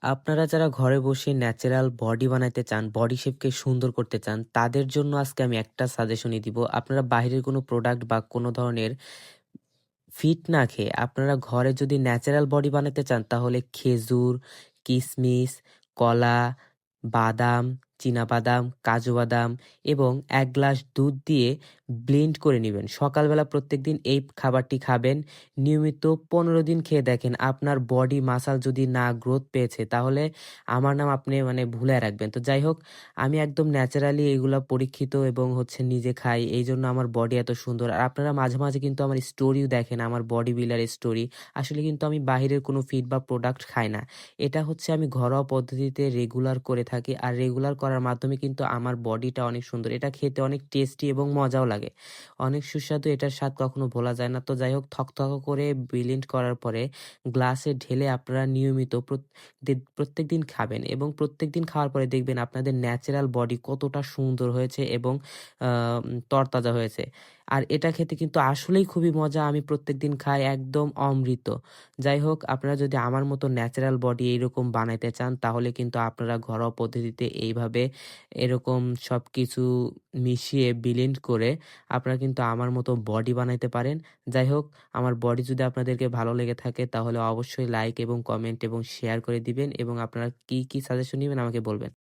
আপনারা যারা ঘরে বসে ন্যাচারাল বডি বানাইতে চান, বডি শেপকে সুন্দর করতে চান, তাদের জন্য আজকে আমি একটা সাজেশনই দিব। আপনারা বাহিরের কোনো প্রোডাক্ট বা কোনো ধরনের ফিট না খেয়ে আপনারা ঘরে যদি ন্যাচারাল বডি বানাতে চান, তাহলে খেজুর, কিশমিশ, কলা, বাদাম, চিনাবাদাম, কাজু বাদাম এবং ১ গ্লাস দুধ দিয়ে ব্লেন্ড করে নিবেন। সকালবেলা প্রত্যেকদিন এই খাবারটি খাবেন। নিয়মিত ১৫ দিন খেয়ে দেখেন আপনার বডি মাসল যদি না গ্রোথ পেয়েছে, তাহলে আমার নাম আপনি ভুলায় রাখবেন। তো যাই হোক, আমি একদম ন্যাচারালি এগুলা পরীক্ষিত এবং নিজে খাই। এইজন্য আমার বডি এত সুন্দর। আর আপনারা মাঝে, মাঝে কিন্তু আমার স্টোরিও দেখেন, আমার বডি বিল্ডার স্টোরি। আসলে কিন্তু আমি বাহিরের কোনো ফিড বা প্রোডাক্ট খাই না। এটা আমি ঘরোয়া পদ্ধতিতে রেগুলার করে থাকি। আর রেগুলার করার মাধ্যমে কিন্তু আমার বডিটা অনেক সুন্দর। এটা খেতে অনেক টেস্টি এবং মজাও লাগে। অনেক সুস্বাদু, এটার স্বাদ কখনো ভোলা যায় না। তো যাই হোক, থকথকে করে ব্লেন্ড করার পরে গ্লাসে ঢেলে আপনারা নিয়মিত প্রত্যেকদিন খাবেন এবং প্রত্যেকদিন খাওয়ার পরে দেখবেন আপনাদের ন্যাচারাল বডি কতটা সুন্দর হয়েছে এবং আ তরতাজা হয়েছে। আর এটা খেতে কিন্তু আসলেই খুবই মজা। আমি প্রত্যেকদিন খাই, একদম অমৃত। যাই হোক, আপনারা যদি আমার মতো ন্যাচারাল বডি এইরকম বানাইতে চান, তাহলে কিন্তু আপনারা ঘরোয়া পদ্ধতিতে এইভাবে এরকম সবকিছু মিশিয়ে ব্লেন্ড করে আপনারা কিন্তু আমার মতো বডি বানাইতে পারেন। যাই হোক, আমার বডি যদি আপনাদেরকে ভালো লেগে থাকে, তাহলে অবশ্যই লাইক এবং কমেন্ট এবং শেয়ার করে দিবেন এবং আপনারা কি, কি সাজেশন নিবেন আমাকে বলবেন।